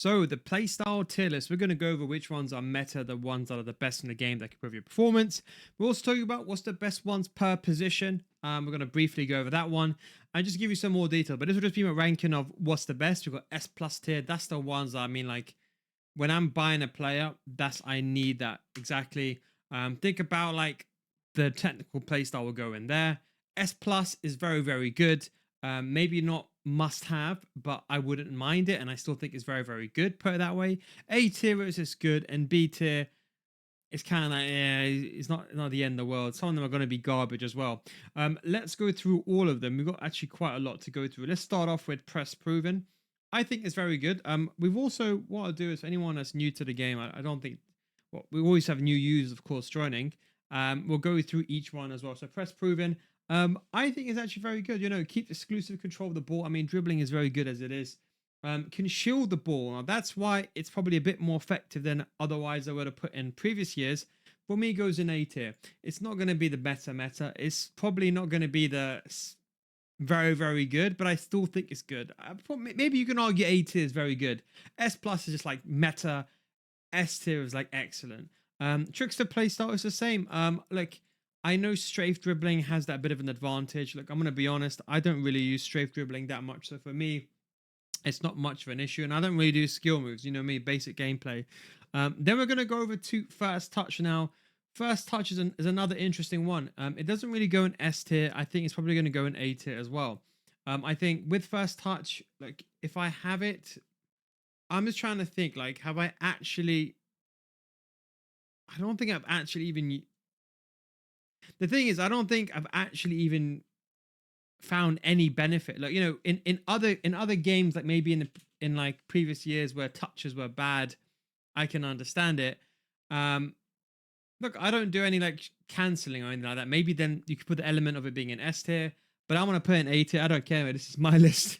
So the playstyle tier list, we're going to go over which ones are meta, the ones that are the best in the game that can improve your performance. We'll also talk about what's the best ones per position. We're going to briefly go over that one and just give you some more detail. But this will just be a ranking of what's the best. We've got S plus tier. That's the ones that, I mean, like when I'm buying a player, that's I need that exactly. Think about like the technical playstyle will go in there. S plus is very very good. Maybe not must have, but I wouldn't mind it, and I still think it's very very good. Put it that way. A tier is just good, and B tier it's kind of like yeah, it's not the end of the world. Some of them are going to be garbage as well. Let's go through all of them. We've got actually quite a lot to go through. Let's start off with press proven. I think it's very good. We've also what I'll do is for anyone that's new to the game, I don't think well, we always have new users, of course, joining. We'll go through each one as well. So press proven. I think it's actually very good. You know, keep exclusive control of the ball. I mean, dribbling is very good as it is. Can shield the ball. Now, that's why it's probably a bit more effective than otherwise I would have put in previous years. For me, it goes in A tier. It's not going to be the better meta. It's probably not going to be the very, very good, but I still think it's good. Maybe you can argue A tier is very good. S plus is just like meta. S tier is like excellent. Trickster playstyle is the same. Like I know strafe dribbling has that bit of an advantage. Look, I'm gonna be honest, I don't really use strafe dribbling that much. So for me, it's not much of an issue, and I don't really do skill moves. You know me, basic gameplay. Then we're gonna go over to first touch now. First touch is another interesting one. It doesn't really go in S tier. I think it's probably going to go in A tier as well. I think with first touch, like if I have it, I'm just trying to think. Like, have I actually? I don't think I've actually even. The thing is, I don't think I've actually even found any benefit. Like you know, in other games, like maybe in like previous years where touches were bad, I can understand it. Um, Look, I don't do any like canceling or anything like that. Maybe then you could put the element of it being an S tier, but I want to put it in A tier. I don't care. This is my list,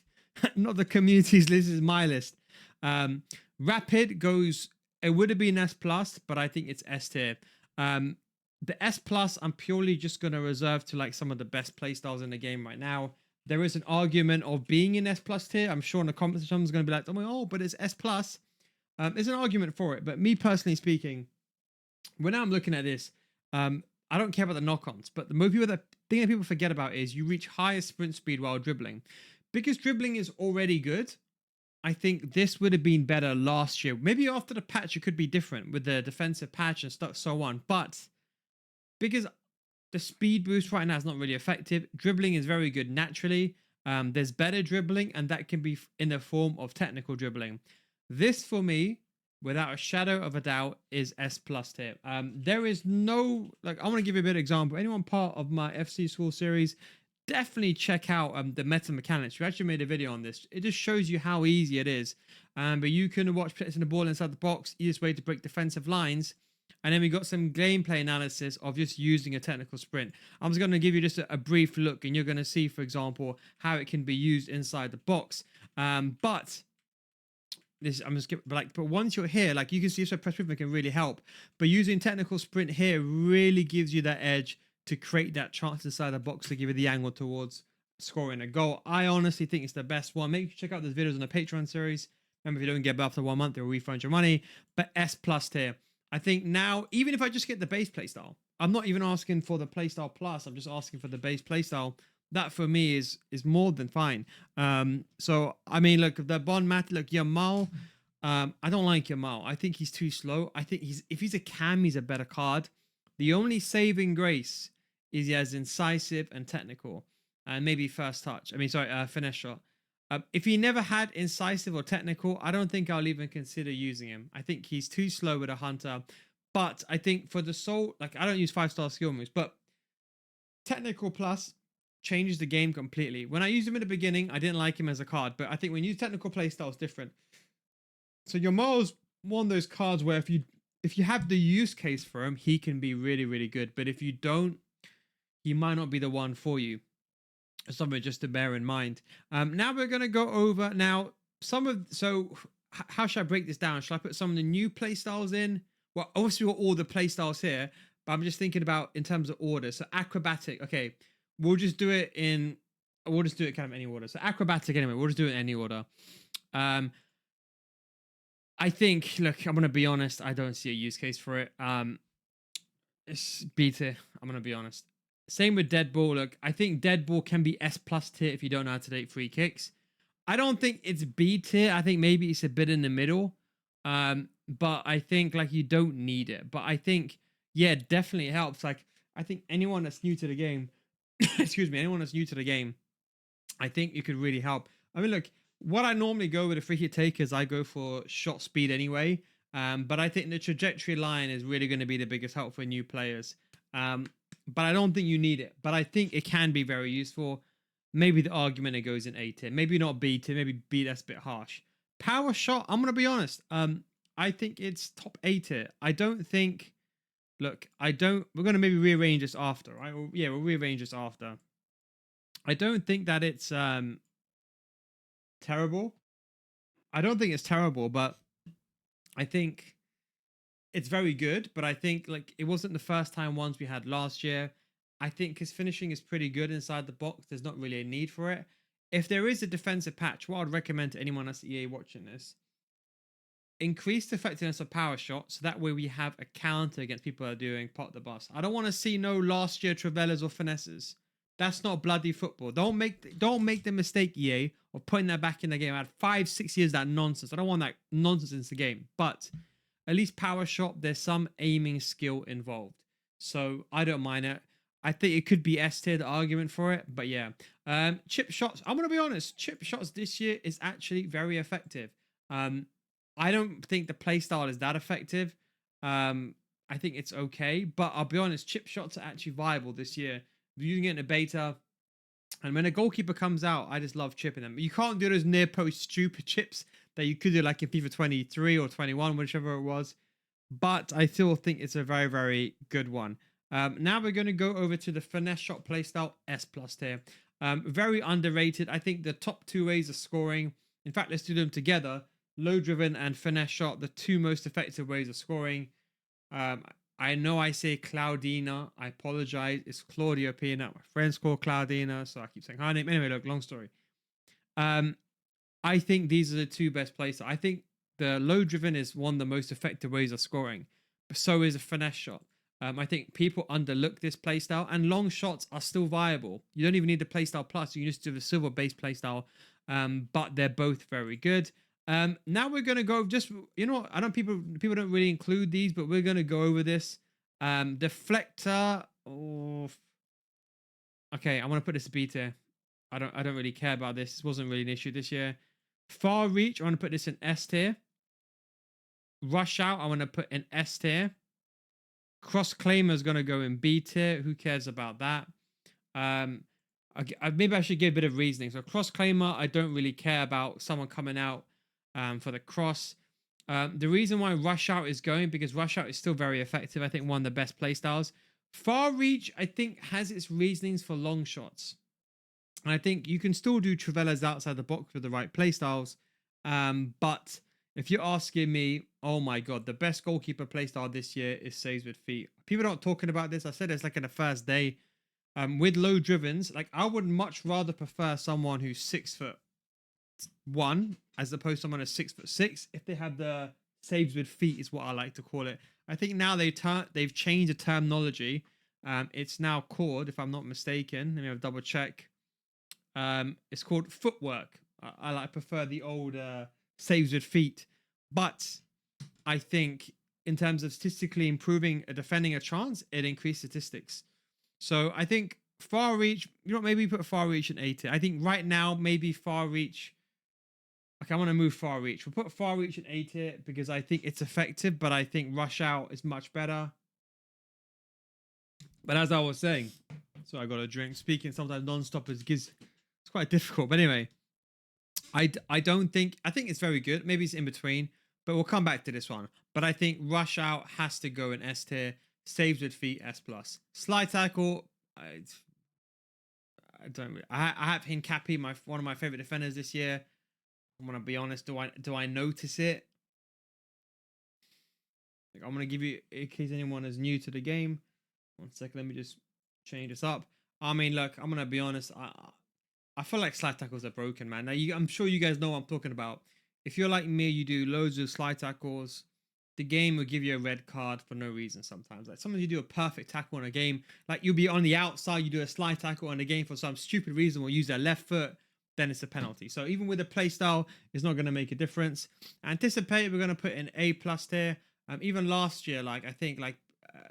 not the community's list. This is my list. Um, Rapid goes. It would have been S plus, but I think it's S tier. Um, the S plus, I'm purely just going to reserve to like some of the best playstyles in the game right now. There is an argument of being in S plus tier. I'm sure in the comments someone's going to be like, "Oh, but it's S plus." There's an argument for it, but me personally speaking, when I'm looking at this, I don't care about the knock-ons, but the thing that people forget about is you reach higher sprint speed while dribbling. Because dribbling is already good, I think this would have been better last year. Maybe after the patch, it could be different with the defensive patch and stuff, so on. But because the speed boost right now is not really effective, dribbling is very good naturally. There's better dribbling, and that can be in the form of technical dribbling. This, for me, without a shadow of a doubt, is S plus tier. There is no like. I want to give you a bit of example. Anyone part of my FC School series, definitely check out the meta mechanics. We actually made a video on this. It just shows you how easy it is. But you can watch placing the ball inside the box, easiest way to break defensive lines. And then we got some gameplay analysis of just using a technical sprint. I'm just going to give you just a brief look, and you're going to see, for example, how it can be used inside the box. But this I'm just but once you're here, like you can see, so press movement can really help. But using technical sprint here really gives you that edge to create that chance inside the box to give you the angle towards scoring a goal. I honestly think it's the best one. Make sure you check out those videos on the Patreon series. Remember, if you don't get after 1 month, they'll refund your money. But S plus tier. I think now, even if I just get the base playstyle, I'm not even asking for the playstyle plus. I'm just asking for the base playstyle. That for me is more than fine. So I mean, look, the Bond Mat, look, Yamal. I don't like Yamal. I think he's too slow. I think if he's a cam, he's a better card. The only saving grace is he has incisive and technical, and maybe first touch. I mean, sorry, finesse shot. If he never had incisive or technical, I don't think I'll even consider using him. I think he's too slow with a hunter. But I think for the soul, like I don't use 5-star skill moves, but technical plus changes the game completely. When I used him in the beginning, I didn't like him as a card, but I think when you use technical playstyle is different. So your Miles one of those cards where if you have the use case for him, he can be really really good. But if you don't, he might not be the one for you. Something just to bear in mind. Now we're gonna go over now some of how should I break this down? Should I put some of the new playstyles in? Well, obviously we've got all the playstyles here, but I'm just thinking about in terms of order. So acrobatic, okay, we'll just do it kind of any order. So acrobatic anyway, we'll just do it in any order. Um, I think, look, I'm gonna be honest. I don't see a use case for it. It's B tier. I'm gonna be honest. Same with Deadball. Look, I think Deadball can be S plus tier if you don't know how to take free kicks. I don't think it's B tier. I think maybe it's a bit in the middle. But I think like you don't need it. But I think yeah, definitely it helps. Like I think anyone that's new to the game, excuse me, anyone that's new to the game, I think you could really help. I mean, look, what I normally go with a free hit takers, I go for shot speed anyway. But I think the trajectory line is really going to be the biggest help for new players. Um, but I don't think you need it. But I think it can be very useful. Maybe the argument it goes in A tier, maybe not B tier, maybe B that's a bit harsh. Power shot, I'm gonna be honest. I think it's top A tier. I don't think. Look, I don't. We're gonna maybe rearrange this after, right? Yeah, we'll rearrange this after. I don't think that it's terrible. I don't think it's terrible, but I think it's very good. But I think like it wasn't the first time ones we had last year. I think his finishing is pretty good inside the box. There's not really a need for it. If there is a defensive patch, what I'd recommend to anyone that's EA watching this, increase the effectiveness of power shots so that way we have a counter against people that are doing pot the bus. I don't want to see no last year Travellas or finesses. That's not bloody football. Don't make the mistake, EA, of putting that back in the game. I had 5-6 years of that nonsense. I don't want that nonsense in the game. But at least power shot, there's some aiming skill involved. So I don't mind it. I think it could be S tier, the argument for it. But yeah. Chip shots. I'm gonna be honest, chip shots this year is actually very effective. I don't think the playstyle is that effective. I think it's okay, but I'll be honest, chip shots are actually viable this year. We're using it in a beta, and when a goalkeeper comes out, I just love chipping them. You can't do those near post stupid chips that you could do like in FIFA 23 or 21, whichever it was. But I still think it's a very, very good one. Now we're going to go over to the finesse shot playstyle S plus tier. Very underrated. I think the top two ways of scoring. In fact, let's do them together. Low driven and finesse shot, the two most effective ways of scoring. I know I say Claudina. I apologize. It's Claudia Pina. My friend's called Claudina, so I keep saying her name. Anyway, look, long story. I think these are the two best places. I think the low driven is one of the most effective ways of scoring, but so is a finesse shot. I think people underlook this playstyle, and long shots are still viable. You don't even need the playstyle plus. You can just do the silver base playstyle, but they're both very good. Now we're gonna go just what, I don't people don't really include these, but we're gonna go over this. Deflector. Oh, okay, I'm gonna put this B tier. I don't really care about this. This wasn't really an issue this year. Far reach, I want to put this in S tier. Rush out, I want to put in S tier. Cross claimer is gonna go in B tier. Who cares about that? Maybe I should give a bit of reasoning. So cross claimer, I don't really care about someone coming out for the cross. The reason why rush out is going because rush out is still very effective. I think one of the best playstyles. Far reach, I think, has its reasonings for long shots. And I think you can still do Travellas outside the box with the right playstyles. But if you're asking me, oh my god, the best goalkeeper playstyle this year is saves with feet. People aren't talking about this. I said it's like in the first day. With low drivens, like I would much rather prefer someone who's 6'1" as opposed to someone who's 6'6" if they have the saves with feet is what I like to call it. I think now they've changed the terminology. It's now called, if I'm not mistaken, let me have a double check. It's called footwork. I prefer the old saves with feet, but I think in terms of statistically improving defending a chance, it increased statistics. So I think far reach, maybe put far reach in A tier. I think right now, maybe far reach. Okay, I want to move far reach. We'll put far reach in A tier because I think it's effective, but I think rush out is much better. But as I was saying, so I got a drink. Speaking sometimes non-stop it's quite difficult. But anyway, I think it's very good. Maybe it's in between, but we'll come back to this one. But I think rush out has to go in S tier. Saves with feet S plus. Slide tackle. I don't. I have Hincapi, one of my favorite defenders this year. I'm gonna be honest. Do I notice it? Like, I'm gonna give you, in case anyone is new to the game. 1 second. Let me just change this up. I mean, look. I'm gonna be honest. I feel like slide tackles are broken, man. Now, I'm sure you guys know what I'm talking about. if you're like me, you do loads of slide tackles, the game will give you a red card for no reason sometimes. Like sometimes you do a perfect tackle in a game, like you'll be on the outside, you do a slide tackle in the game for some stupid reason, will use their left foot, then it's a penalty. So even with the play style, it's not going to make a difference. Anticipate, we're going to put in A plus tier. Even last year, like I think like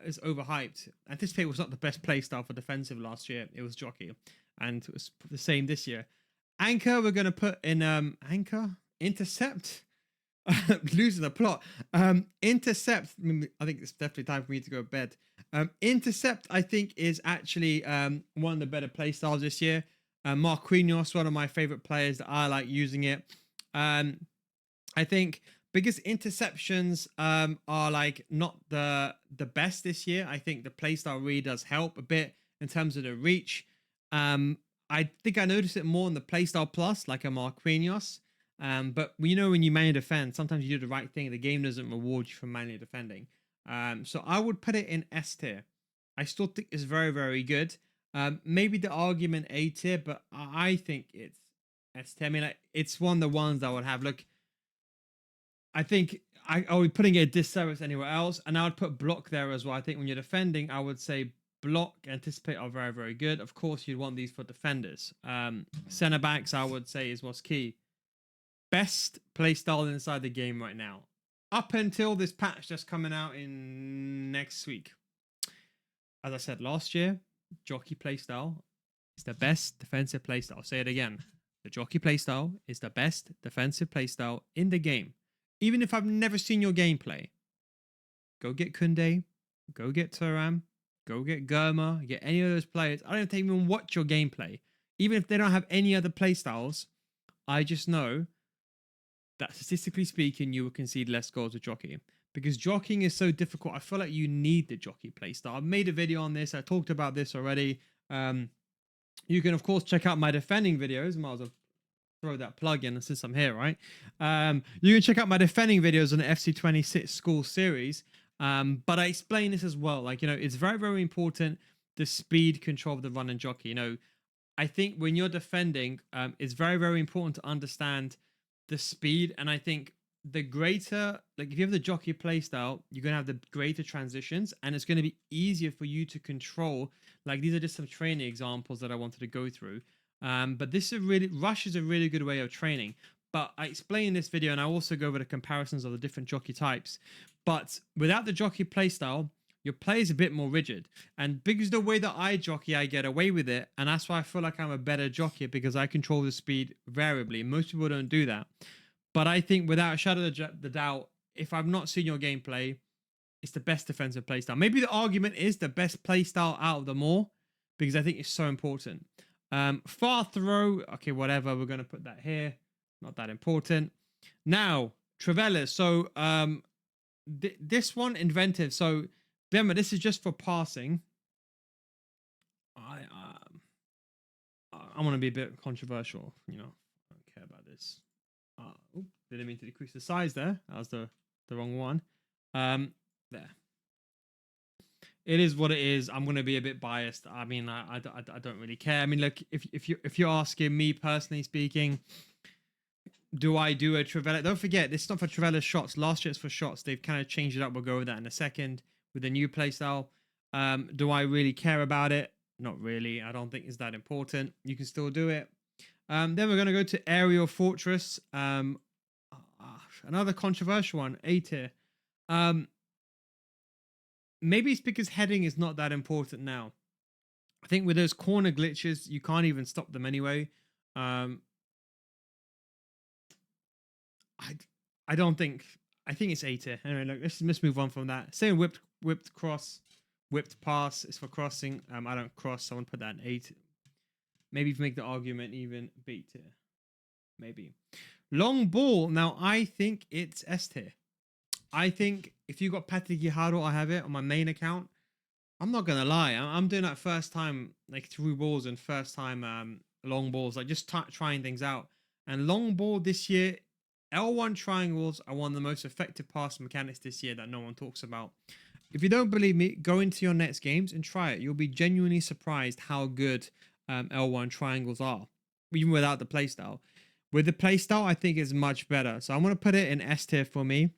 it's overhyped. Anticipate was not the best play style for defensive last year. It was jockey, and it was the same this year. Anchor, we're going to put in anchor intercept. Losing the plot. Intercept. I think it's definitely time for me to go to bed. Intercept, I think, is actually one of the better play styles this year. Marquinhos, one of my favorite players that I like using it. I think because interceptions are like not the best this year. I think the playstyle really does help a bit in terms of the reach. I think I noticed it more in the playstyle plus, like a Marquinhos. But you know, when you manually defend, sometimes you do the right thing. The game doesn't reward you for manually defending. So I would put it in S tier. I still think it's very, very good. Maybe the argument A tier, but I think it's S tier. I mean, it's one of the ones that I would have. Look, I think I'll be putting it a disservice anywhere else, and I would put block there as well. I think when you're defending, I would say block, anticipate are very, very good. Of course, you'd want these for defenders. Center backs, I would say, is what's key. Best play style inside the game right now, up until this patch just coming out in next week. As I said last year, jockey playstyle is the best defensive playstyle. I'll say it again. The jockey playstyle is the best defensive playstyle in the game. Even if I've never seen your gameplay, go get Kunde, go get Turam, go get Germa, get any of those players. I don't even watch your gameplay. Even if they don't have any other playstyles, I just know that statistically speaking, you will concede less goals with jockey. Because jockeying is so difficult, I feel like you need the jockey playstyle. I've made a video on this. I talked about this already. You can, of course, check out my defending videos. Might as well throw that plug in since I'm here, right? You can check out my defending videos on the FC26 school series. But I explain this as well. Like, you know, it's very, very important, the speed control of the run and jockey. You know, I think when you're defending, it's very, very important to understand the speed. And I think the greater, like if you have the jockey playstyle, you're going to have the greater transitions, and it's going to be easier for you to control. Like these are just some training examples that I wanted to go through. But this is really, rush is a really good way of training. But I explain in this video, and I also go over the comparisons of the different jockey types. But without the jockey playstyle, your play is a bit more rigid. And because the way that I jockey, I get away with it. And that's why I feel like I'm a better jockey, because I control the speed variably. Most people don't do that. But I think without a shadow of the doubt, if I've not seen your gameplay, it's the best defensive playstyle. Maybe the argument is the best playstyle out of them all, because I think it's so important. Far throw, okay, whatever. We're going to put that here. Not that important. Now, Travellas. So this one, inventive. So remember, this is just for passing. I want to be a bit controversial. You know, I don't care about this. Didn't mean to decrease the size there. That was the wrong one. There. It is what it is. I'm gonna be a bit biased. I mean, I don't really care. I mean, look, if you're asking me personally speaking, do I do a Trivella? Don't forget, this is not for Trivella's shots. Last year it's for shots. They've kind of changed it up. We'll go over that in a second with the new playstyle. Do I really care about it? Not really. I don't think it's that important. You can still do it. Then we're going to go to Aerial Fortress. Another controversial one, A tier. Maybe it's because heading is not that important now. I think with those corner glitches, you can't even stop them anyway. I don't think. I think it's A tier. Anyway, look, let's move on from that. Same whipped cross, whipped pass is for crossing. I don't cross, so I want to put that in A tier. Maybe if you make the argument even B tier. Maybe. Long ball. Now, I think it's S tier. I think if you got Patrick Guijarro, I have it on my main account. I'm not going to lie. I'm doing that first time, like through balls and first time long balls. Like just trying things out. And long ball this year, L1 triangles are one of the most effective pass mechanics this year that no one talks about. If you don't believe me, go into your next games and try it. You'll be genuinely surprised how good L1 triangles are, even without the playstyle. With the playstyle, I think it's much better. So I'm going to put it in S tier for me.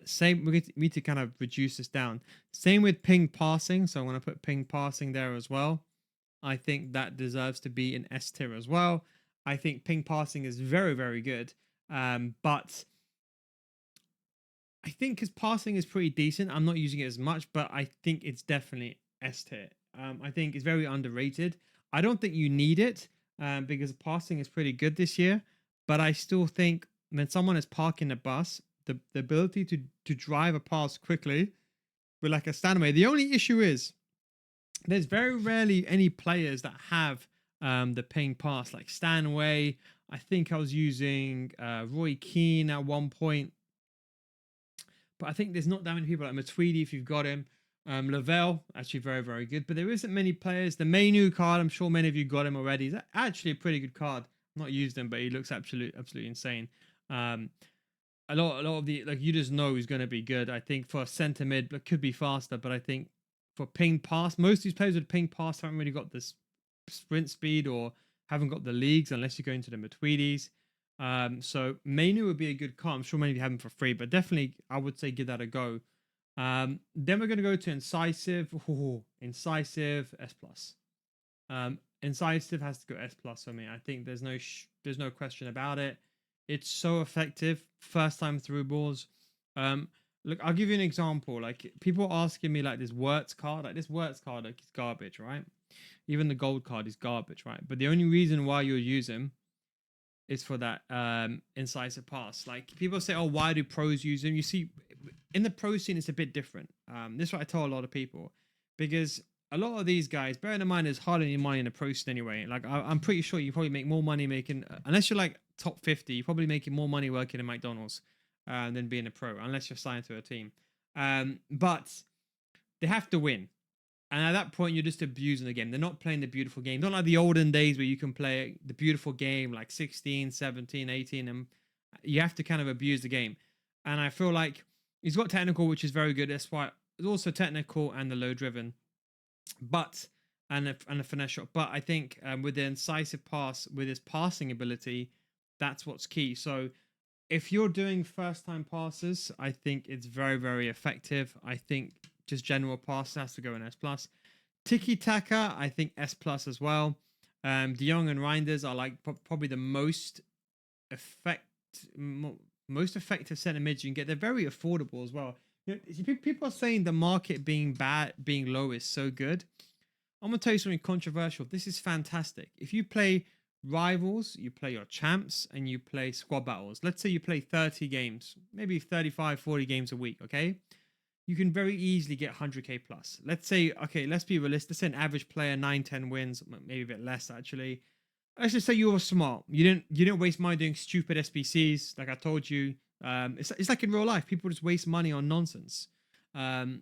Same, we need to kind of reduce this down. Same with ping passing. So I'm going to put ping passing there as well. I think that deserves to be in S tier as well. I think ping passing is very, very good. But I think his passing is pretty decent. I'm not using it as much, but I think it's definitely S tier. I think it's very underrated. I don't think you need it because passing is pretty good this year. But I still think when someone is parking a bus, the ability to drive a pass quickly with like a Stanway. The only issue is there's very rarely any players that have the ping pass like Stanway. I think I was using Roy Keane at one point. But I think there's not that many people like Matuidi if you've got him. Lavelle, actually very, very good. But there isn't many players. The Mainu card, I'm sure many of you got him already. He's actually a pretty good card. Not used him, but he looks absolutely insane. A lot of the, like, you just know he's going to be good. I think for a centre mid, it could be faster, but I think for ping pass, most of these players with ping pass haven't really got this sprint speed or haven't got the leagues unless you go into the Matuidis. So Mainu would be a good card. I'm sure many of you have him for free, but definitely I would say give that a go. Then we're going to go to Incisive. Ooh, Incisive S plus. Incisive has to go S plus for me. I think there's no question about it. It's so effective first time through balls. Look, I'll give you an example. Like people asking me like this Wirtz card, like like is garbage, right? Even the gold card is garbage, right? But the only reason why you'll use him is for that incisive pass. Like people say, oh, why do pros use him? You see, in the pro scene, it's a bit different. This is what I tell a lot of people, because a lot of these guys, bearing in mind, there's hardly any money in the pro scene anyway. Like I'm pretty sure you probably make more money making, unless you're like top 50, you're probably making more money working in McDonald's than being a pro, unless you're signed to a team. But they have to win. And at that point, you're just abusing the game. They're not playing the beautiful game. Not like the olden days where you can play the beautiful game like 16, 17, 18, and you have to kind of abuse the game. And I feel like he's got technical, which is very good. That's why it's also technical and the low driven, but and a finesse shot. But I think with the incisive pass, with his passing ability, that's what's key. So if you're doing first time passes, I think it's very, very effective. I think just general pass has to go in S plus. Tiki Taka, I think S plus as well. De Jong and Reinders are like probably the most effective center mids you can get. They're very affordable as well. You know, people are saying the market being low is so good. I'm gonna tell you something controversial. This is fantastic. If you play rivals, you play your champs, and you play squad battles. Let's say you play 30 games, maybe 35, 40 games a week, okay? You can very easily get 100k plus. Let's say, okay, let's be realistic. Let's say an average player 9-10 wins, maybe a bit less actually. Let's just say you were smart. You didn't waste money doing stupid SBCs, like I told you. It's like in real life, people just waste money on nonsense. And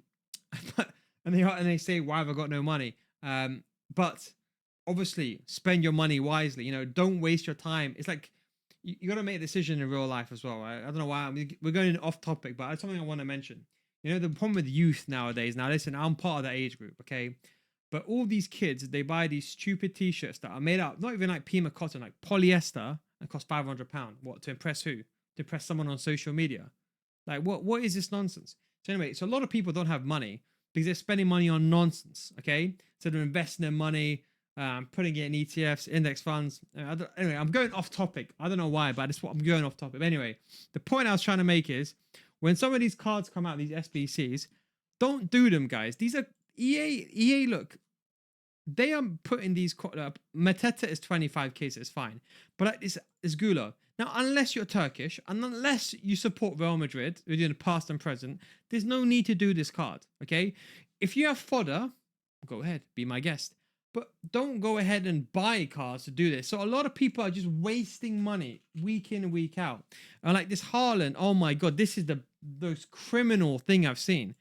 they say, why have I got no money? But obviously, spend your money wisely. You know, don't waste your time. It's like you got to make a decision in real life as well. I don't know why we're going off topic, but it's something I want to mention. You know, the problem with youth nowadays. Now, listen, I'm part of that age group, okay? But all these kids, they buy these stupid t-shirts that are made up, not even like Pima cotton, like polyester, and cost £500. What, to impress who? To impress someone on social media? Like, what is this nonsense? So anyway, so a lot of people don't have money because they're spending money on nonsense, okay? So they're investing their money, putting it in ETFs, index funds. Anyway, I'm going off topic. I don't know why, but I'm going off topic. Anyway, the point I was trying to make is, when some of these cards come out, these SBCs, don't do them, guys. These are EA, look, they are putting these. Mateta is 25k, so it's fine. But it's Gula. Now, unless you're Turkish, and unless you support Real Madrid, you're doing past and present, there's no need to do this card, okay? If you have fodder, go ahead, be my guest. But don't go ahead and buy cards to do this. So a lot of people are just wasting money week in and week out. And like this Haaland, oh my God, this is the most criminal thing I've seen.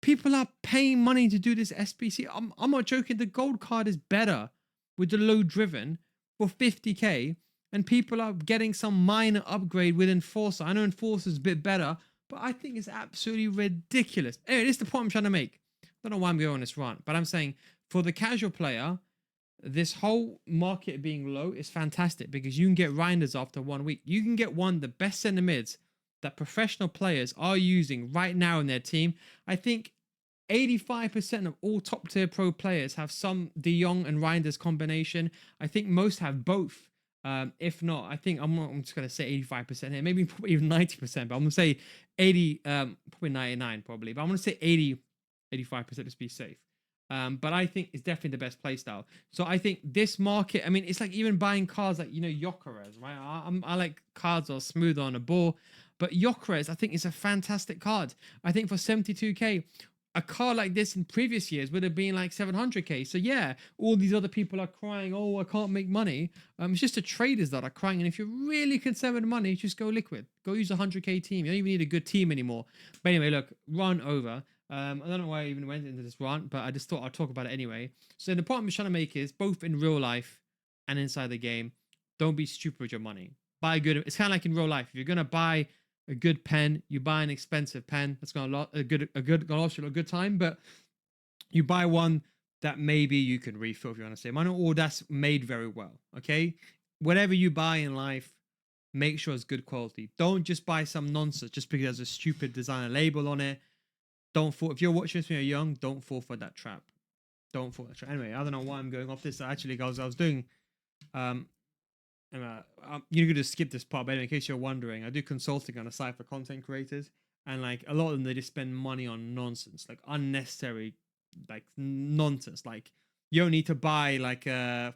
People are paying money to do this SBC. I'm not joking. The gold card is better with the low driven for 50k. And people are getting some minor upgrade with Enforcer. I know Enforcer is a bit better, but I think it's absolutely ridiculous. Anyway, this is the point I'm trying to make. I don't know why I'm going on this rant, but I'm saying for the casual player, this whole market being low is fantastic because you can get Reinders after 1 week. You can get the best centre mids that professional players are using right now in their team. I think 85% of all top tier pro players have some De Jong and Reinders combination. I think most have both. If not, I think I'm just gonna say 85% here, maybe probably even 90%, but I'm gonna say 80, probably 99 probably, but I'm gonna say 80, 85% just be safe. But I think it's definitely the best playstyle. So I think this market, I mean, it's like even buying cards like, Jokeres, right? I like cards that are smooth on a ball, but Jokeres, I think, is a fantastic card. I think for 72k, a card like this in previous years would have been like 700k. So yeah, all these other people are crying, oh, I can't make money. It's just the traders that are crying. And if you're really concerned with money, just go liquid. Go use a 100k team. You don't even need a good team anymore. But anyway, look, run over. I don't know why I even went into this rant, but I just thought I'd talk about it anyway. So the point I'm trying to make is, both in real life and inside the game, don't be stupid with your money. Buy a good. It's kind of like in real life. If you're gonna buy a good pen, you buy an expensive pen that's gonna last you a good time, but you buy one that maybe you can refill if you want to say mine, or that's made very well. Okay, whatever you buy in life, make sure it's good quality. Don't just buy some nonsense just because there's a stupid designer label on it. Don't fall. If you're watching this when you're young, don't fall for that trap. Don't fall for that trap. Anyway, I don't know why I'm going off this. Actually, guys, I was doing you're gonna skip this part, but anyway, in case you're wondering, I do consulting on a site for content creators, and like a lot of them, they just spend money on nonsense, like unnecessary, like nonsense. Like, you don't need to buy like a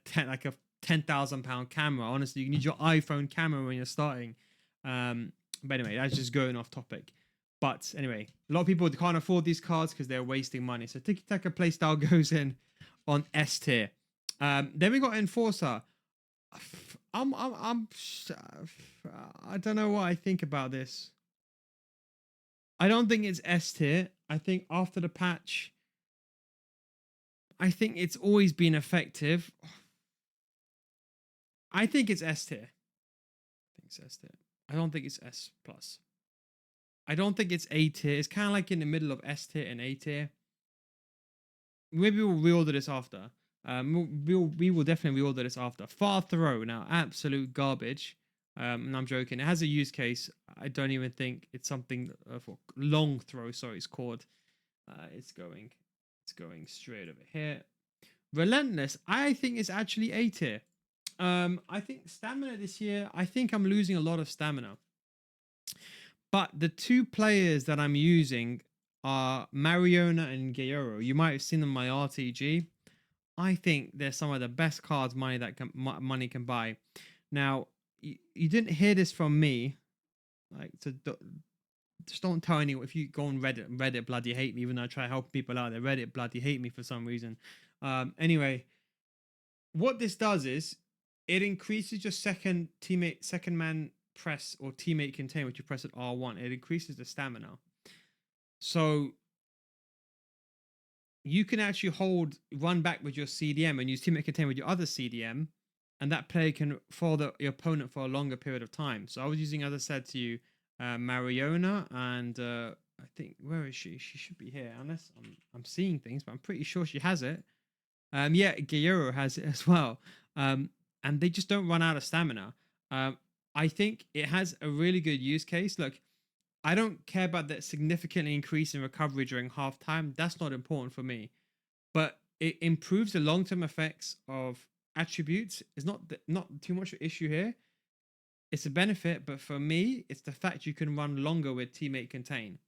10,000 pound camera. Honestly, you need your iPhone camera when you're starting. But anyway, that's just going off topic. But anyway, a lot of people can't afford these cards because they're wasting money. So Tiki Taka Playstyle goes in on S tier. Then we got Enforcer. I don't know what I think about this. I don't think it's S tier. I think after the patch, I think it's always been effective. I think it's S tier. I think it's S tier. I don't think it's S plus. I don't think it's A tier. It's kind of like in the middle of S tier and A tier. Maybe we'll reorder this after. We will definitely reorder this after. Far throw now, absolute garbage. And I'm joking. It has a use case. I don't even think it's something for long throw. Sorry, it's called. It's going straight over here. Relentless. I think it's actually A tier. I think stamina this year. I think I'm losing a lot of stamina. But the two players that I'm using are Mariona and Guerrero. You might have seen them in my RTG. I think they're some of the best cards money can buy. Now, you didn't hear this from me. Like, so just don't tell anyone. If you go on Reddit bloody hate me, even though I try to help people out there. Reddit bloody hate me for some reason. Anyway, what this does is it increases your second man press or teammate contain, which you press at R1. It increases the stamina. So you can actually run back with your CDM and use teammate contain with your other CDM, and that player can follow your opponent for a longer period of time. So I was using, as I said to you, Mariona, and I think, where is she? She should be here, unless I'm seeing things, but I'm pretty sure she has it. Yeah, Guerrero has it as well. And they just don't run out of stamina. I think it has a really good use case. Look, I don't care about that significantly increase in recovery during halftime. That's not important for me. But it improves the long-term effects of attributes. It's not too much of an issue here. It's a benefit, but for me, it's the fact you can run longer with teammate contain.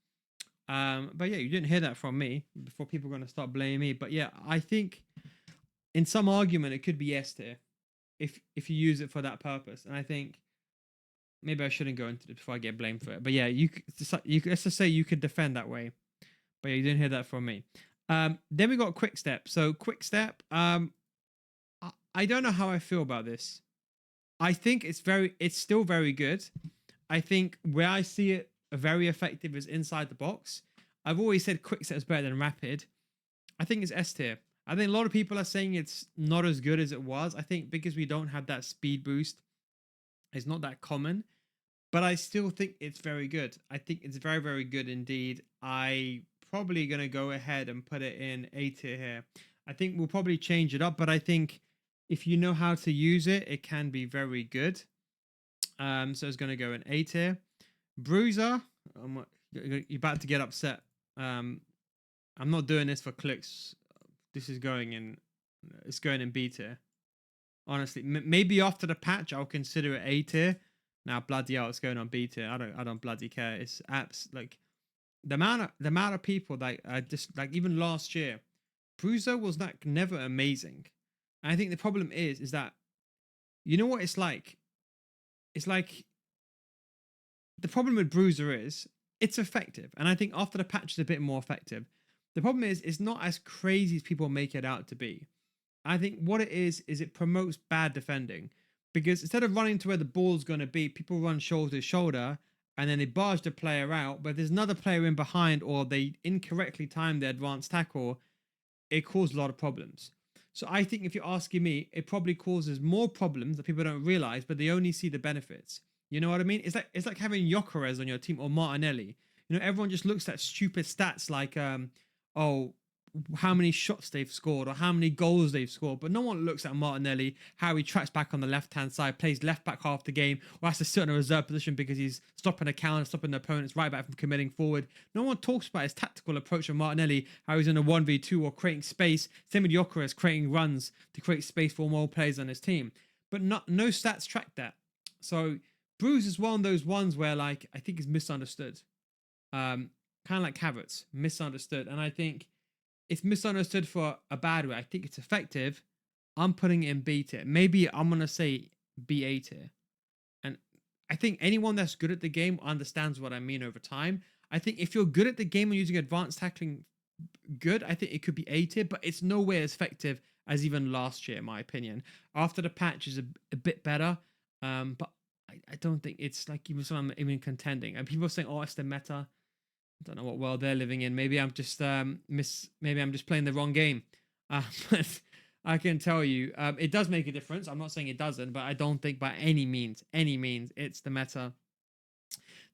But yeah, you didn't hear that from me before people are going to start blaming me. But yeah, I think in some argument it could be S tier if you use it for that purpose. And I think maybe I shouldn't go into this before I get blamed for it. But yeah, let's just say you could defend that way. But yeah, you didn't hear that from me. Then we got Quick Step. So Quick Step, I don't know how I feel about this. I think it's still very good. I think where I see it very effective is inside the box. I've always said Quick Step is better than Rapid. I think it's S tier. I think a lot of people are saying it's not as good as it was. I think because we don't have that speed boost, it's not that common. But I still think it's very good. I think it's very, very good indeed. I probably going to go ahead and put it in A tier here. I think we'll probably change it up, but I think if you know how to use it, it can be very good. So it's going to go in A tier. Bruiser, you're about to get upset. Um, I'm not doing this for clicks. This is going in. It's going in B tier. Honestly, maybe after the patch, I'll consider it A tier. Now, bloody hell, it's going on B tier. I don't bloody care. It's apps like the amount of people that just like even last year, Bruiser was like never amazing. And I think the problem is that you know what it's like. It's like the problem with Bruiser is it's effective, and I think after the patch is a bit more effective. The problem is it's not as crazy as people make it out to be. I think what it is it promotes bad defending because instead of running to where the ball's going to be, people run shoulder to shoulder and then they barge the player out. But there's another player in behind, or they incorrectly time the advanced tackle. It causes a lot of problems. So I think if you're asking me, it probably causes more problems that people don't realize, but they only see the benefits. You know what I mean? It's like having Jokeres on your team or Martinelli. You know, everyone just looks at stupid stats like oh, how many shots they've scored or how many goals they've scored, but no one looks at Martinelli, how he tracks back on the left-hand side, plays left back half the game, or has to sit in a reserve position because he's stopping a counter, stopping the opponent's right back from committing forward. No one talks about his tactical approach of Martinelli, how he's in a 1v2 or creating space. Same with Jokeres, creating runs to create space for more players on his team. But no stats track that. So Bruce is one of those ones where like I think is misunderstood. Kind of like Havertz, misunderstood. And I think it's misunderstood for a bad way. I think it's effective. I'm putting it in B tier. Maybe I'm gonna say B tier. And I think anyone that's good at the game understands what I mean over time. I think if you're good at the game and using advanced tackling good, I think it could be A tier, but it's nowhere as effective as even last year, in my opinion. After the patch is a bit better, but I don't think it's like even someone even contending. And people are saying, "Oh, it's the meta." I don't know what world they're living in. Maybe I'm just maybe I'm just playing the wrong game. But I can tell you, it does make a difference. I'm not saying it doesn't, but I don't think by any means, it's the meta.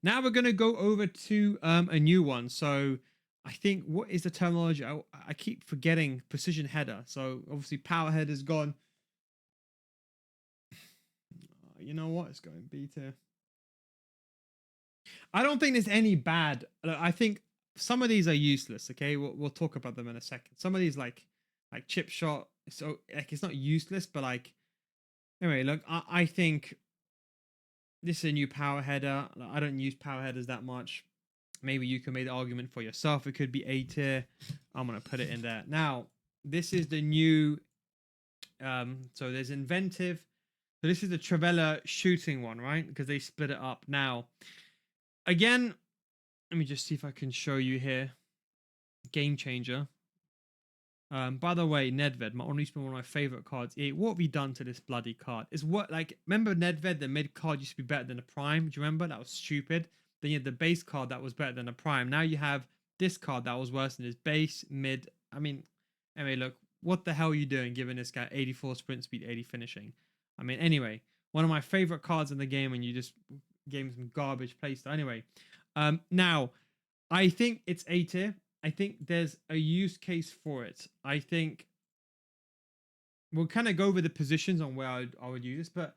Now we're gonna go over to a new one. So I think what is the terminology? I keep forgetting precision header. So obviously power header's gone. You know what? It's going B tier. I don't think there's any bad. I think some of these are useless. Okay, we'll talk about them in a second. Some of these like chip shot. So like it's not useless, but like anyway. Look, I think this is a new power header. Like, I don't use power headers that much. Maybe you can make the argument for yourself. It could be A tier. I'm gonna put it in there. Now this is the new. So there's inventive. So this is the Travella shooting one, right? Because they split it up now. Again, let me just see if I can show you here. Game changer. By the way, Nedved, one of my favorite cards. What have you done to this bloody card? Is what like remember Nedved, the mid card used to be better than the prime. Do you remember? That was stupid. Then you had the base card that was better than the prime. Now you have this card that was worse than his base, mid. I mean, anyway, look, what the hell are you doing giving this guy 84 sprint speed, 80 finishing? I mean, anyway, one of my favorite cards in the game, and you just gave him some garbage playstyle. Anyway, now I think it's A tier. I think there's a use case for it. I think we'll kind of go over the positions on where I would use this, but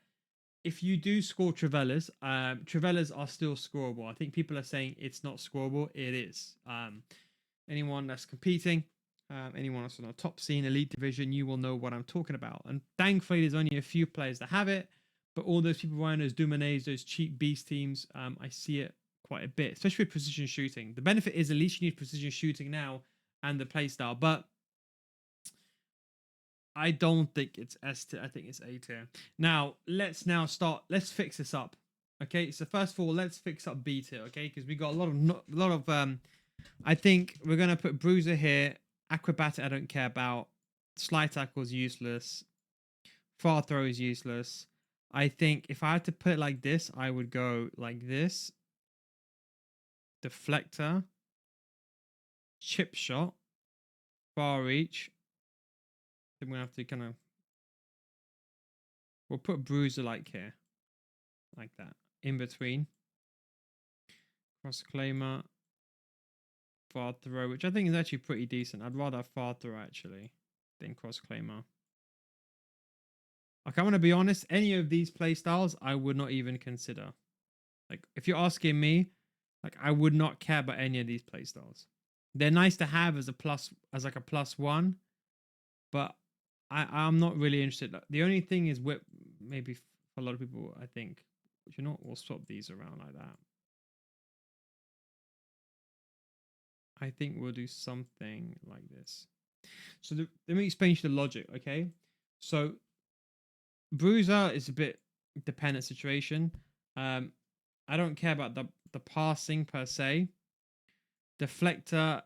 if you do score Travellas, Travellas are still scoreable. I think people are saying it's not scoreable. It is. Anyone that's competing, anyone that's on a top scene, elite division, you will know what I'm talking about. And thankfully, there's only a few players that have it, but all those people running those Dumanets, those cheap beast teams, I see it quite a bit, especially with precision shooting. The benefit is at least you need precision shooting now and the playstyle, but I don't think it's S tier. I think it's A tier. Now let's start. Let's fix this up. Okay, so first of all, let's fix up B tier. Okay, because we got a lot of I think we're gonna put Bruiser here. Acrobatic, I don't care about. Slide tackle is useless. Far throw is useless. I think if I had to put it like this, I would go like this. Deflector, chip shot, far reach. Then we're gonna have to kind of we'll put Bruiser like here, like that, in between. Cross claimer, far throw, which I think is actually pretty decent. I'd rather have far throw actually. then cross claimer. Like, I'm gonna be honest, any of these play styles I would not even consider. Like, if you're asking me, like, I would not care about any of these play styles. They're nice to have as a plus, as like a +1, but I'm not really interested. The only thing is whip, maybe for a lot of people, I think, you know what, we'll swap these around like that. I think we'll do something like this. So let me explain to you the logic, okay? So Bruiser is a bit dependent situation. I don't care about the passing per se. Deflector,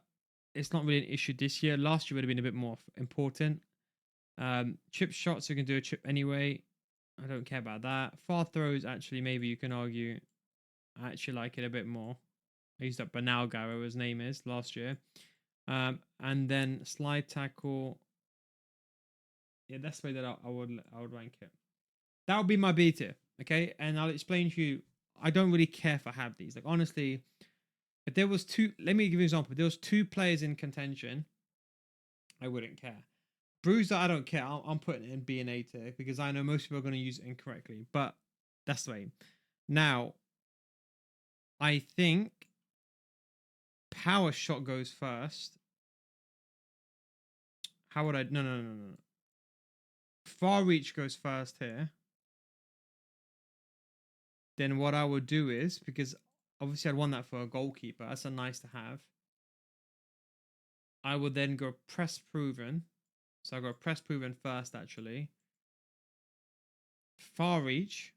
it's not really an issue this year. Last year would have been a bit more important. Chip shots, you can do a chip anyway. I don't care about that. Far throws, actually, maybe you can argue. I actually like it a bit more. I used up Banalgaro, his name is, last year. And then slide tackle. Yeah, that's the way that I would rank it. That would be my B tier, okay? And I'll explain to you. I don't really care if I have these. Like, honestly, if there was two, let me give you an example. If there was two players in contention, I wouldn't care. Bruiser, I don't care. I'm putting it in B and A tier because I know most people are going to use it incorrectly. But that's the way. Now, I think power shot goes first. How would I? No. Far reach goes first here. Then what I would do is, because obviously I'd want that for a goalkeeper. That's a nice to have. I would then go press proven. So I go press proven first, actually. Far reach.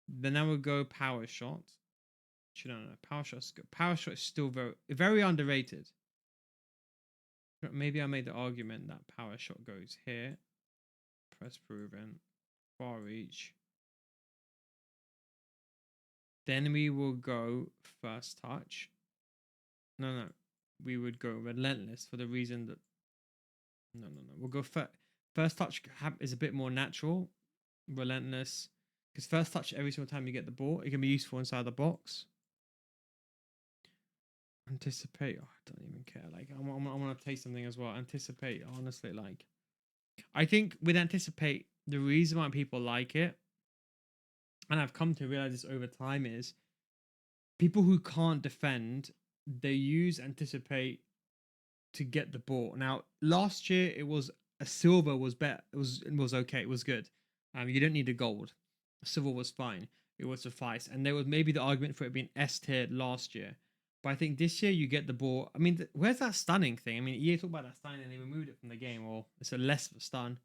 Then I would go power shot. Actually, no. Power shot is still very underrated. Maybe I made the argument that power shot goes here. Press proven. Far reach. Then we will go first touch. No. We would go relentless for the reason that... No. We'll go first touch is a bit more natural. Relentless. Because first touch, every single time you get the ball, it can be useful inside the box. Anticipate. Oh, I don't even care. Like, I'm going to taste something as well. Anticipate, honestly, like... I think with Anticipate, the reason why people like it, and I've come to realize this over time, is people who can't defend, they use Anticipate to get the ball. Now, last year it was a silver was better. It was okay. It was good. You didn't need a gold. Silver was fine. It would suffice. And there was maybe the argument for it being S tier last year. But I think this year you get the ball. I mean, where's that stunning thing? I mean, you talk about that stunning and they removed it from the game, or it's a less of a stun.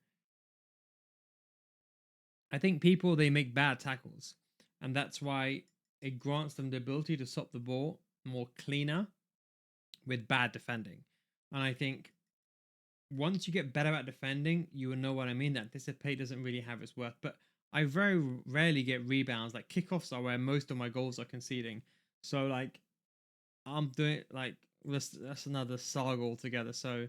I think people, they make bad tackles, and that's why it grants them the ability to stop the ball more cleaner with bad defending. And I think once you get better at defending, you will know what I mean. That Anticipate doesn't really have its worth. But I very rarely get rebounds. Like, kickoffs are where most of my goals are conceding. So, like, I'm doing, like, that's another saga altogether. So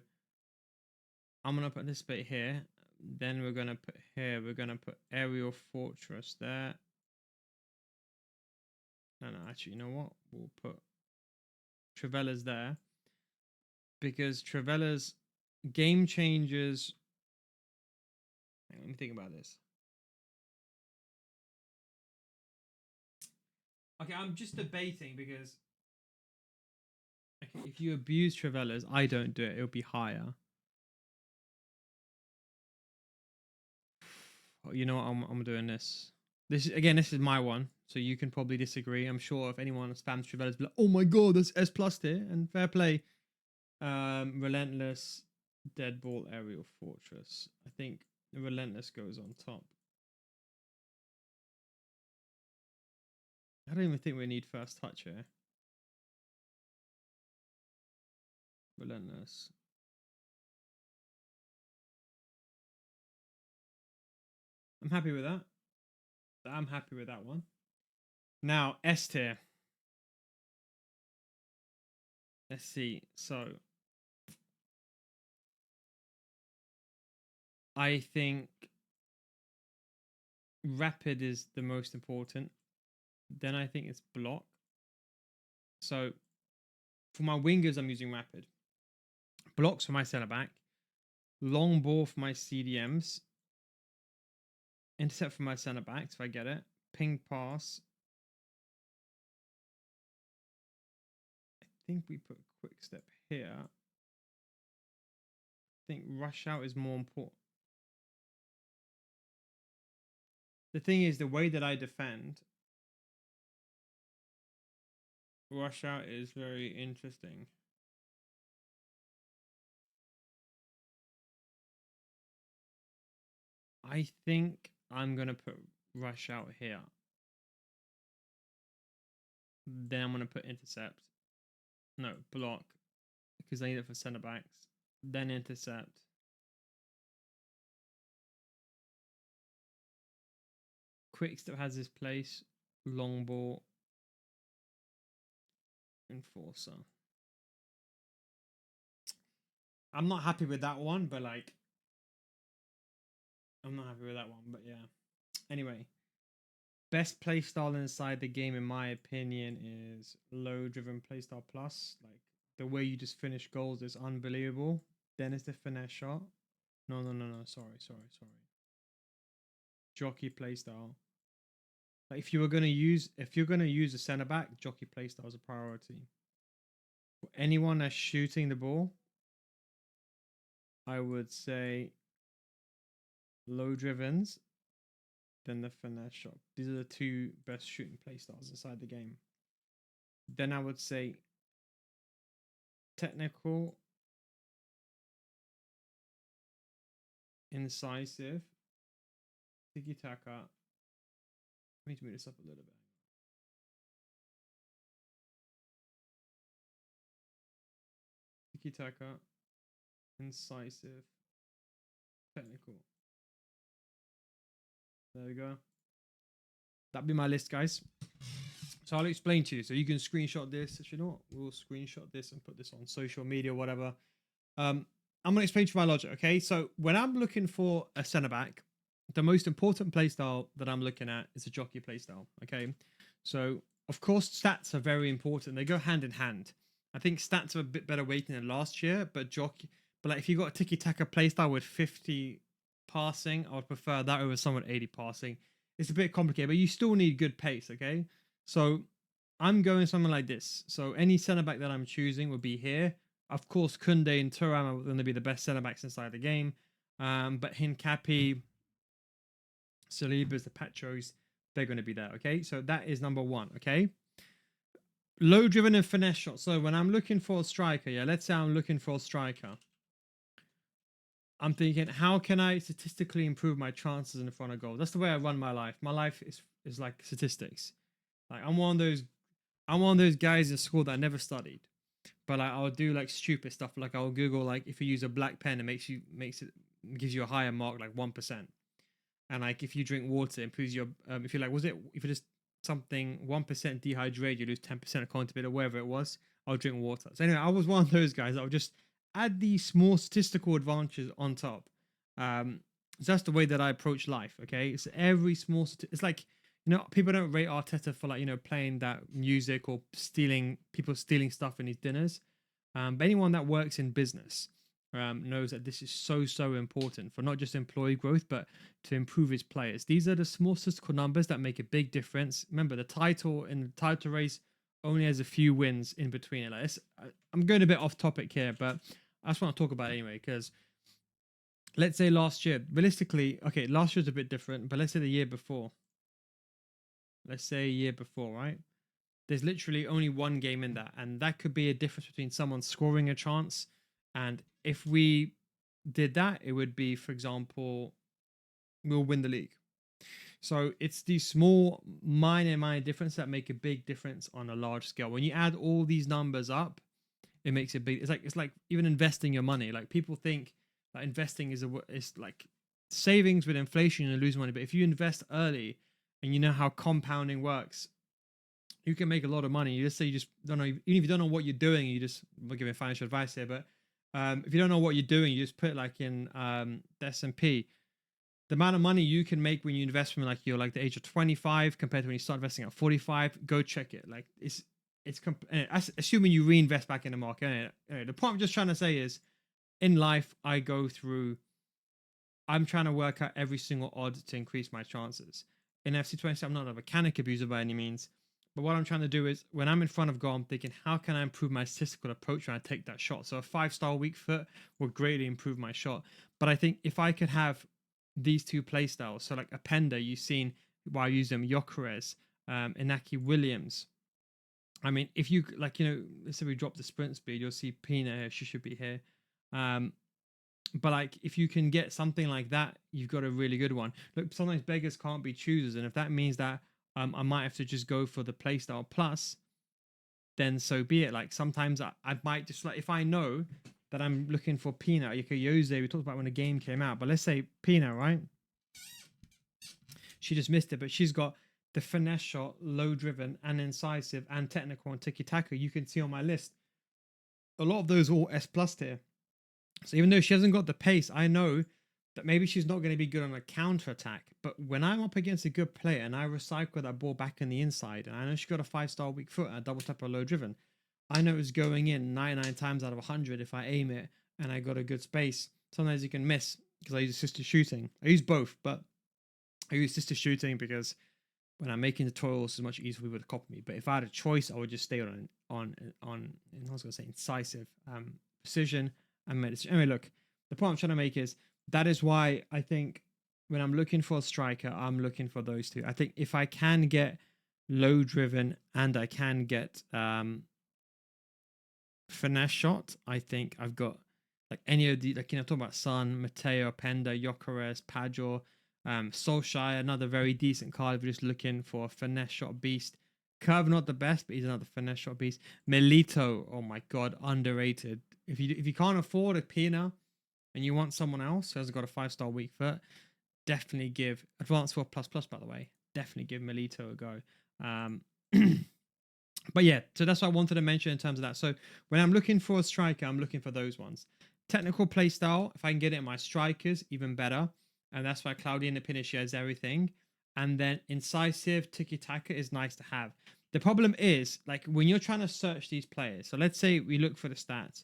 I'm gonna put Anticipate here. Then we're gonna put here. We're gonna put Aerial Fortress there. No, actually, you know what? We'll put Trivella's there, because Trivella's game changers. Let me think about this. Okay, I'm just debating because if you abuse Trivella's, I don't do it. It'll be higher. Oh, you know what? I'm doing this. This is my one, so you can probably disagree. I'm sure if anyone spams Trivella's, be like, "Oh my god, that's S plus tier," and fair play. Relentless, Deadball, Aerial Fortress. I think the Relentless goes on top. I don't even think we need first touch here. Relentless. I'm happy with that. I'm happy with that one. Now, S tier. Let's see. So, I think Rapid is the most important. Then I think it's Block. So, for my wingers, I'm using Rapid. Blocks for my centre back. long ball for my CDMs, intercept for my center backs if I get it, ping pass. I think we put quick step here. I think rush out is more important. The thing is, the way that I defend, rush out is very interesting. I think I'm going to put rush out here. Then I'm going to put intercept. No, block. Because I need it for center backs. Then intercept. Quick step has his place. Long ball. Enforcer. I'm not happy with that one, but like, I'm not happy with that one, but yeah. Anyway, best playstyle inside the game, in my opinion, is low driven playstyle plus. Like, the way you just finish goals is unbelievable. Then it's the finesse shot. No. Sorry. Jockey playstyle. Like, if you're gonna use a center back, jockey playstyle is a priority. For anyone that's shooting the ball, I would say low drivens, then the finesse shot. These are the two best shooting playstyles inside the game. Then I would say technical, incisive, tiki taka. I need to move this up a little bit. Tiki taka, incisive, technical. There we go. That'd be my list, guys. So I'll explain to you. So you can screenshot this. You know what? We'll screenshot this and put this on social media or whatever. I'm going to explain to you my logic, okay? So when I'm looking for a centre back, the most important playstyle that I'm looking at is a jockey playstyle, okay? So, of course, stats are very important. They go hand in hand. I think stats are a bit better weighting than last year, but like if you got a tiki-taka playstyle with 50 passing, I would prefer that over someone 80 passing. It's a bit complicated, but you still need good pace, okay? So I'm going something like this. So any centre back that I'm choosing would be here. Of course, Kunde and Thuram are going to be the best centre backs inside the game. But Hincapi, Salibas, the Patros, they're going to be there. Okay, so that is number one. Okay, low driven and finesse shot. So when I'm looking for a striker, yeah, let's say I'm looking for a striker. I'm thinking, how can I statistically improve my chances in the front of goal? That's the way I run my life. My life is like statistics. Like I'm one of those guys in school that I never studied, but like I'll do like stupid stuff. Like I'll Google like if you use a black pen, it gives you a higher mark, like 1%. And like if you drink water, it improves your if you're like if you're just something 1% dehydrated, you lose 10% accountability or whatever it was. I'll drink water. So anyway, I was one of those guys that would just add these small statistical advantages on top. So that's the way that I approach life. Okay, it's every small. It's like, you know, people don't rate Arteta for like, you know, playing that music or stealing stuff in his dinners. But anyone that works in business knows that this is so important for not just employee growth, but to improve his players. These are the small statistical numbers that make a big difference. Remember, the title race only has a few wins in between it. Like this, I'm going a bit off topic here, but I just want to talk about it anyway, because let's say last year, realistically, okay, last year's a bit different, but let's say the year before. Let's say a year before, right? There's literally only one game in that, and that could be a difference between someone scoring a chance. And if we did that, it would be, for example, we'll win the league. So it's these small minor differences that make a big difference on a large scale. When you add all these numbers up, it makes it big. It's like even investing your money. Like people think that investing is like savings with inflation and lose money. But if you invest early and you know how compounding works, you can make a lot of money. You just say you just don't know. Even if you don't know what you're doing, you just, I'm giving financial advice here, but if you don't know what you're doing, you just put like in the S&P. The amount of money you can make when you invest from like you're like the age of 25 compared to when you start investing at 45, go check it. Like it's assuming you reinvest back in the market. Anyway, the point I'm just trying to say is in life, I'm trying to work out every single odd to increase my chances. In FC20, I'm not a mechanic abuser by any means, but what I'm trying to do is when I'm in front of goal, I'm thinking, how can I improve my statistical approach when I take that shot? So a 5-star weak foot will greatly improve my shot. But I think if I could have these two play styles, so like Apenda, you've seen why I use them, Gyökeres, Inaki Williams. I mean, if you like, let's say we drop the sprint speed, you'll see Pina here. She should be here. But like, if you can get something like that, you've got a really good one. Look, sometimes beggars can't be choosers, and if that means that I might have to just go for the playstyle plus, then so be it. Like sometimes I might just like, if I know that I'm looking for Pina, Yose, we talked about when the game came out, but let's say Pina, right? She just missed it, but she's got the finesse shot, low driven and incisive and technical and tiki taka. You can see on my list, a lot of those are all S plus tier. So even though she hasn't got the pace, I know that maybe she's not going to be good on a counter attack. But when I'm up against a good player and I recycle that ball back in the inside, and I know she's got a 5-star weak foot and a double tap or low driven, I know it's going in 99 times out of 100 if I aim it and I got a good space. Sometimes you can miss because I use assisted shooting. I use both, but I use assisted shooting because when I'm making tutorials, it's much easier for people to copy me. But if I had a choice, I would just stay on I was going to say incisive, precision, and medicine. Anyway, look, the point I'm trying to make is that is why I think when I'm looking for a striker, I'm looking for those two. I think if I can get low driven and I can get finesse shot, I think I've got like any of the, like, talking about Son, Mateo, Penda, Gyökeres, Pajor, Solskjaer, another very decent card if you're just looking for a finesse shot beast. Curve not the best, but he's another finesse shot beast. Melito, oh my god, underrated. If you can't afford a Pina and you want someone else who has got a 5-star weak foot, definitely give Advanced 4 plus plus, by the way. Definitely give Melito a go. But yeah, so that's what I wanted to mention in terms of that. So when I'm looking for a striker, I'm looking for those ones. Technical play style, if I can get it in my strikers, even better. And that's why Claudia Pinnish has everything. And then incisive tiki-taka is nice to have. The problem is, like, when you're trying to search these players, so let's say we look for the stats,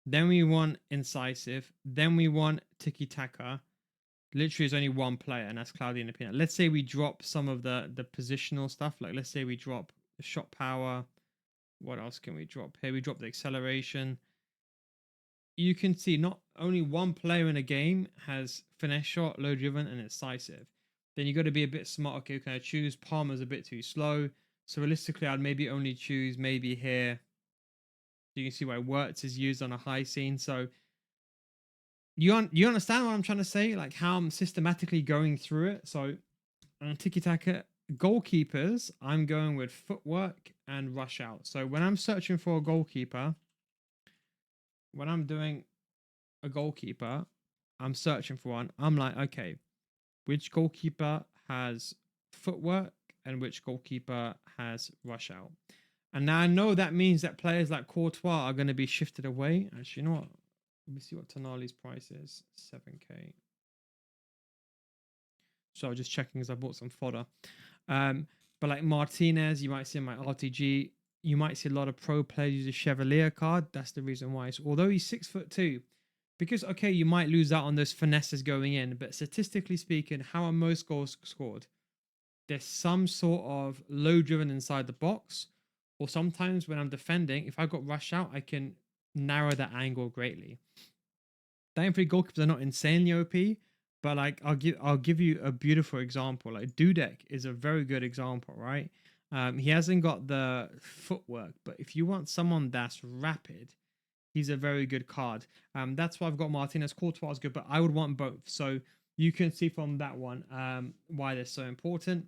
then we want incisive, then we want tiki-taka. Literally, there's only one player, and that's Claudia Pinnish. Let's say we drop some of the positional stuff. Like, let's say we drop the shot power. What else can we drop here? We drop the acceleration. You can see not only one player in a game has finesse shot, low driven, and incisive. Then you got to be a bit smart. Okay, can I choose? Palmer's a bit too slow. So realistically, I'd maybe only choose maybe here. You can see why Wirtz is used on a high scene. So you understand what I'm trying to say? Like how I'm systematically going through it. So on tiki-taka, goalkeepers, I'm going with footwork and rush out. So when I'm searching for a goalkeeper, when I'm doing a goalkeeper, I'm searching for one. I'm like, okay, which goalkeeper has footwork and which goalkeeper has rush out? And now I know that means that players like Courtois are going to be shifted away. Actually, you know what? Let me see what Tonali's price is. 7k. So I was just checking because I bought some fodder. But like Martinez, you might see in my RTG, you might see a lot of pro players use a Chevalier card. That's the reason why. So although he's 6'2", because okay, you might lose out on those finesses going in, but statistically speaking, how are most goals scored? There's some sort of low driven inside the box, or sometimes when I'm defending, if I got rush out, I can narrow that angle greatly. Down 3 goalkeepers are not insanely OP, but like I'll give you a beautiful example. Like Dudek is a very good example, right? He hasn't got the footwork, but if you want someone that's rapid, he's a very good card. That's why I've got Martinez. Courtois is good, but I would want both. So you can see from that one why they're so important.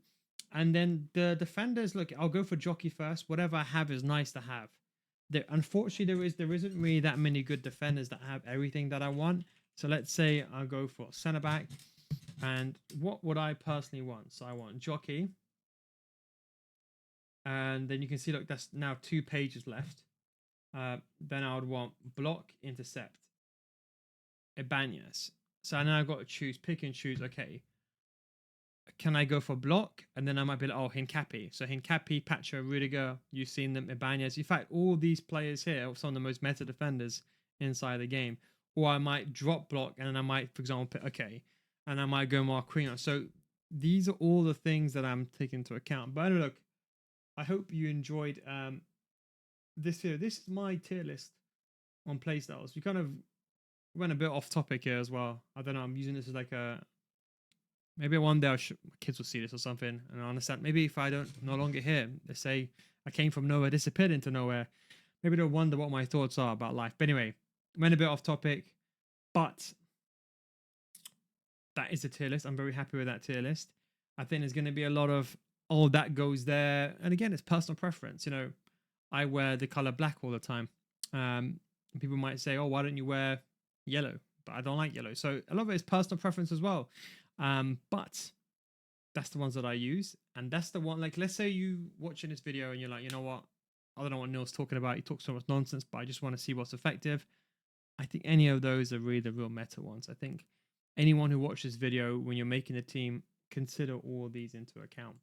And then the defenders, look, I'll go for Jockey first. Whatever I have is nice to have. Unfortunately, there isn't really that many good defenders that have everything that I want. So let's say I'll go for centre back. And what would I personally want? So I want Jockey. And then you can see, look, that's now 2 pages left. Then I would want block, intercept, Ibanez. So now I've got to pick and choose. Okay, can I go for block? And then I might be like, oh, Hincapi. So Hincapi, Pacho, Rudiger, you've seen them, Ibanez. In fact, all these players here are some of the most meta defenders inside the game. or I might drop block, and then I might, for example, pick okay, and I might go more Queen. So these are all the things that I'm taking into account. But look, I hope you enjoyed this here. This is my tier list on Playstyles. We kind of went a bit off topic here as well. I don't know. I'm using this as like a maybe one day my kids will see this or something and I understand. Maybe if I don't no longer here, they say I came from nowhere, disappeared into nowhere. Maybe they'll wonder what my thoughts are about life. But anyway, went a bit off topic, but that is a tier list. I'm very happy with that tier list. I think there's going to be a lot of all that goes there. And again, it's personal preference. You know, I wear the color black all the time. People might say, oh, why don't you wear yellow? But I don't like yellow. So a lot of it is personal preference as well. But that's the ones that I use. And that's the one, like, let's say you watching this video and you're like, you know what? I don't know what Neil's talking about. He talks so much nonsense, but I just want to see what's effective. I think any of those are really the real meta ones. I think anyone who watches this video, when you're making a team, consider all of these into account.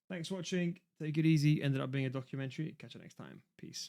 Thanks for watching. Take it easy. Ended up being a documentary. Catch you next time. Peace.